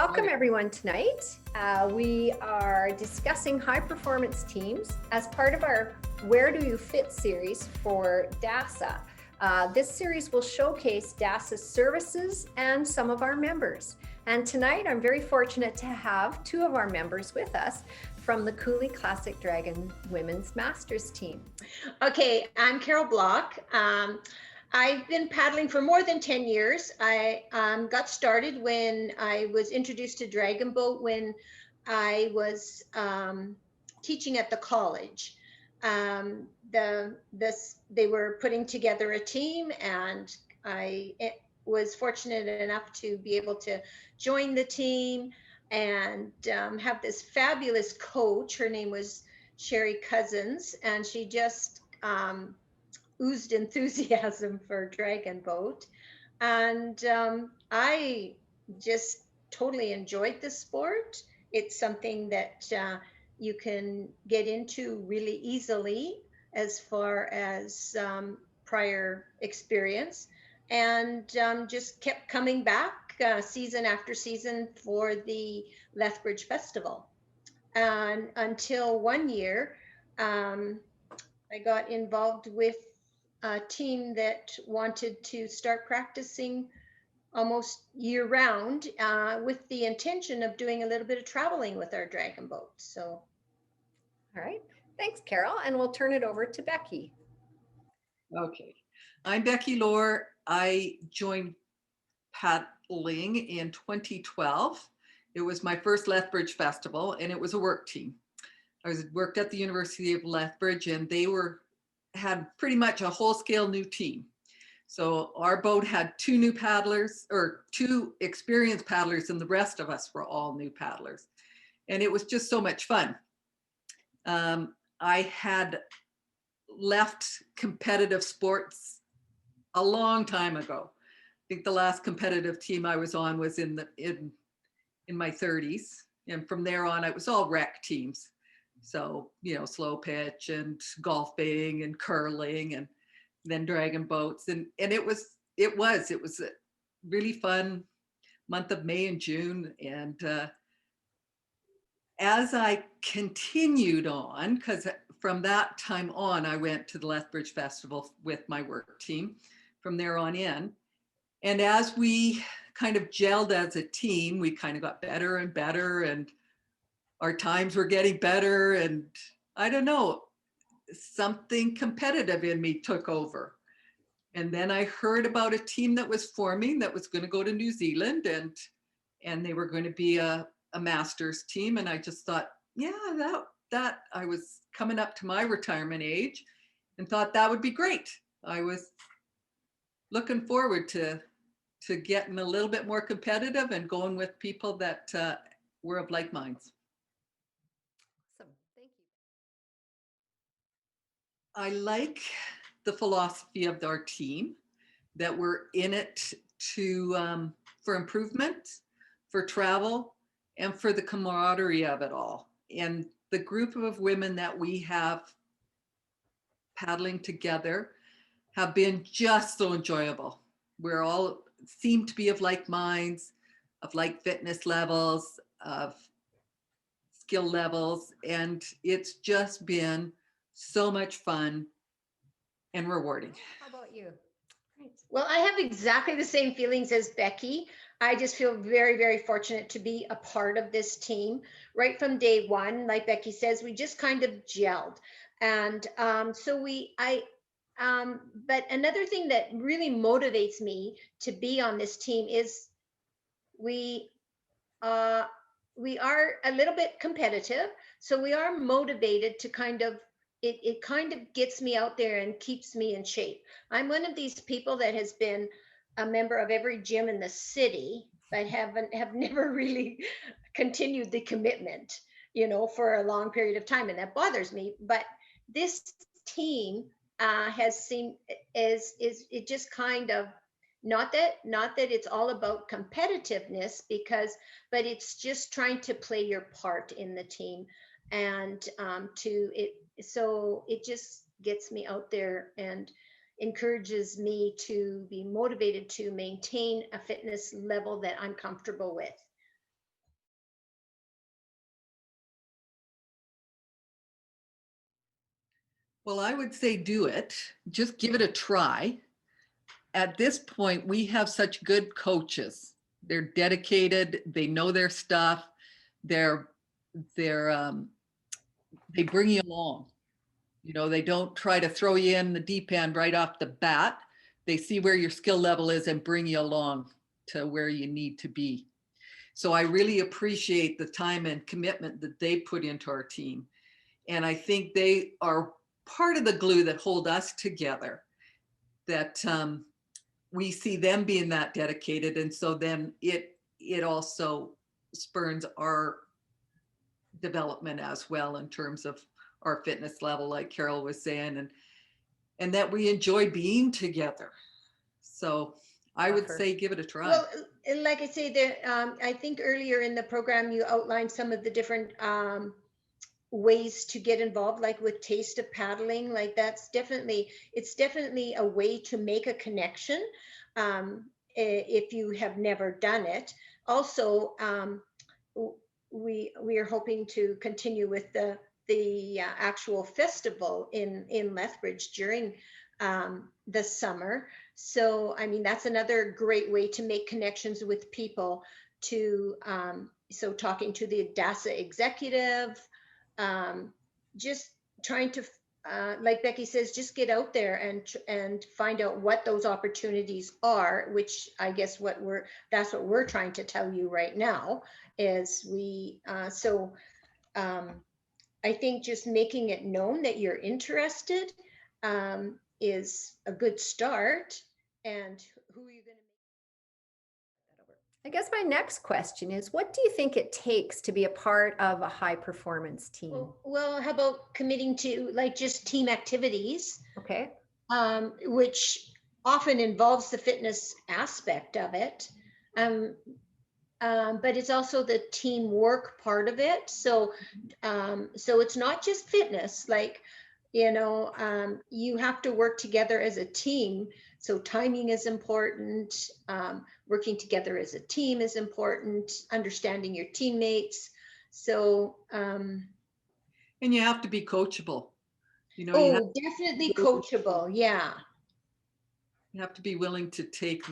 Welcome everyone tonight. We are discussing high performance teams as part of our Where Do You Fit series for DASA. This series will showcase DASA's services and some of our members. And tonight I'm very fortunate to have two of our members with us from the Coulee Classic Dragon Women's Masters team. Okay, I'm Carol Block. I've been paddling for more than 10 years. I got started when I was introduced to Dragon Boat when I was teaching at the college. They were putting together a team, and I was fortunate enough to be able to join the team and have this fabulous coach. Her name was Sherry Cousins, and she just oozed enthusiasm for Dragon Boat. And I just totally enjoyed the sport. It's something that you can get into really easily as far as prior experience, and just kept coming back season after season for the Lethbridge Festival. And until one year, I got involved with a team that wanted to start practicing almost year round with the intention of doing a little bit of traveling with our Dragon Boat. So, all right, thanks, Carol, and we'll turn it over to Becky. Okay, I'm Becky Lohr. I joined paddling in 2012. It was my first Lethbridge Festival, and it was a work team. I worked at the University of Lethbridge, and they had pretty much a whole-scale new team. So our boat had two new paddlers, or two experienced paddlers, and the rest of us were all new paddlers. And it was just so much fun. I had left competitive sports a long time ago. I think the last competitive team I was on was in my 30s. And from there on, it was all rec teams. So, slow pitch and golfing and curling, and then Dragon Boats. And it was a really fun month of May and June. And as I continued on, because from that time on, I went to the Lethbridge Festival with my work team from there on in. And as we kind of gelled as a team, we kind of got better and better, and our times were getting better, and I don't know, something competitive in me took over. And then I heard about a team that was forming that was going to go to New Zealand, and they were going to be a masters team. And I just thought, yeah, that I was coming up to my retirement age and thought that would be great. I was looking forward to getting a little bit more competitive and going with people that were of like minds. I like the philosophy of our team, that we're in it for improvement, for travel, and for the camaraderie of it all. And the group of women that we have paddling together have been just so enjoyable. We're all seem to be of like minds, of like fitness levels, of skill levels, and it's just been so much fun and rewarding. How about you? Well, I have exactly the same feelings as Becky. I just feel very, very fortunate to be a part of this team. Right from day one, like Becky says, we just kind of gelled. And but another thing that really motivates me to be on this team is we are a little bit competitive. So we are motivated to kind of, it kind of gets me out there and keeps me in shape. I'm one of these people that has been a member of every gym in the city, but have never really continued the commitment, for a long period of time. And that bothers me. But this team has seemed it just kind of, not that it's all about competitiveness, but it's just trying to play your part in the team, and so it just gets me out there and encourages me to be motivated to maintain a fitness level that I'm comfortable with. Well, I would say do it. Just give it a try. At this point, we have such good coaches. They're dedicated. They know their stuff. They're they're they bring you along. You know, they don't try to throw you in the deep end right off the bat. They see where your skill level is and bring you along to where you need to be. So I really appreciate the time and commitment that they put into our team. And I think they are part of the glue that hold us together, that we see them being that dedicated. And so then it also spurns our development as well in terms of our fitness level, like Carol was saying, and that we enjoy being together. So I would say give it a try. Well, like I say, there, I think earlier in the program you outlined some of the different ways to get involved, like with Taste of Paddling. Like it's definitely a way to make a connection if you have never done it. Also, we are hoping to continue with the actual festival in Lethbridge during the summer. So, I mean, that's another great way to make connections with people to, so talking to the DASA executive, just trying to, like Becky says, just get out there and find out what those opportunities are, which I guess that's what we're trying to tell you right now is I think just making it known that you're interested is a good start. And who are you going to make? I guess my next question is, what do you think it takes to be a part of a high performance team? Well, how about committing to like just team activities? Okay. Which often involves the fitness aspect of it. But it's also the teamwork part of it. So it's not just fitness, like, you have to work together as a team. So timing is important. Working together as a team is important. Understanding your teammates. So. And you have to be coachable. Definitely coachable. Yeah. You have to be willing to take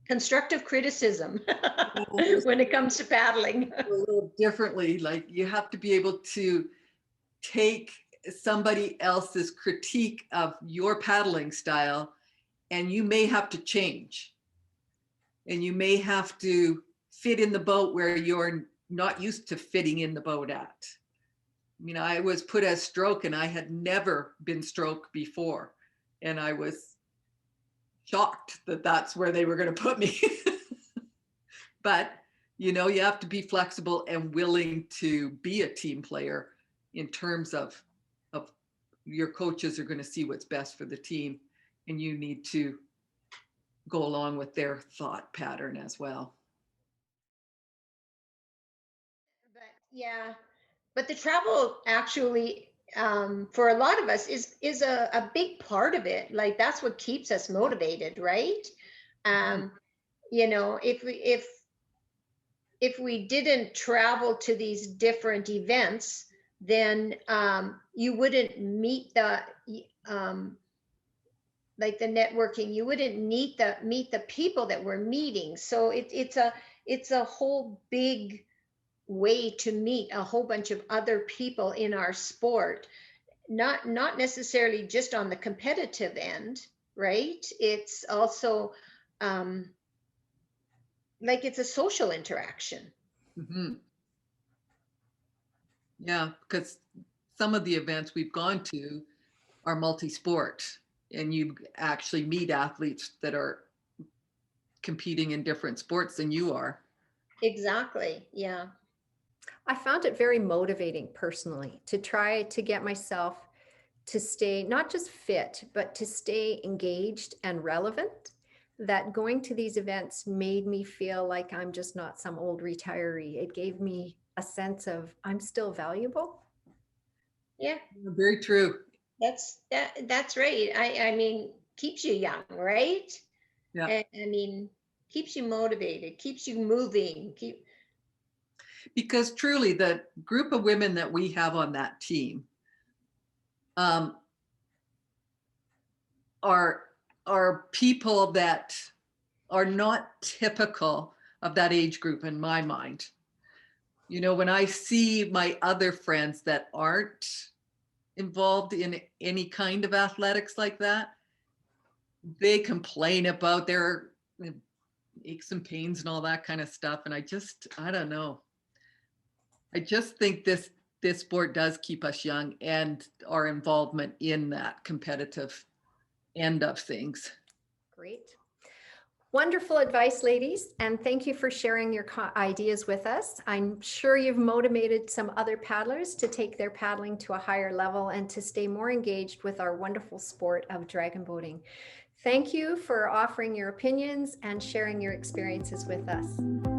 constructive criticism when it comes to paddling. A little differently, like you have to be able to take somebody else's critique of your paddling style, and you may have to change, and you may have to fit in the boat where you're not used to fitting in the boat at. I was put as stroke, and I had never been stroke before, and I was shocked that that's where they were going to put me. But you have to be flexible and willing to be a team player in terms of your coaches are going to see what's best for the team, and you need to go along with their thought pattern as well. But the travel actually for a lot of us is a big part of it. Like that's what keeps us motivated, right? If we didn't travel to these different events, then you wouldn't meet the like the networking. You wouldn't meet the people that we're meeting. So it's a whole big way to meet a whole bunch of other people in our sport, not necessarily just on the competitive end, right? It's also like it's a social interaction. Mm-hmm. Yeah, because some of the events we've gone to are multi-sport, and you actually meet athletes that are competing in different sports than you are. Exactly. Yeah. I found it very motivating personally to try to get myself to stay not just fit, but to stay engaged and relevant. That going to these events made me feel like I'm just not some old retiree. It gave me a sense of I'm still valuable. Yeah. Very true. That's right. I mean, keeps you young, right? Yeah. And, I mean, keeps you motivated, keeps you moving. because truly the group of women that we have on that team are people that are not typical of that age group in my mind. You know, when I see my other friends that aren't involved in any kind of athletics like that, they complain about their aches and pains and all that kind of stuff. And I don't know. I just think this sport does keep us young, and our involvement in that competitive end of things. Great. Wonderful advice, ladies, and thank you for sharing your ideas with us. I'm sure you've motivated some other paddlers to take their paddling to a higher level and to stay more engaged with our wonderful sport of dragon boating. Thank you for offering your opinions and sharing your experiences with us.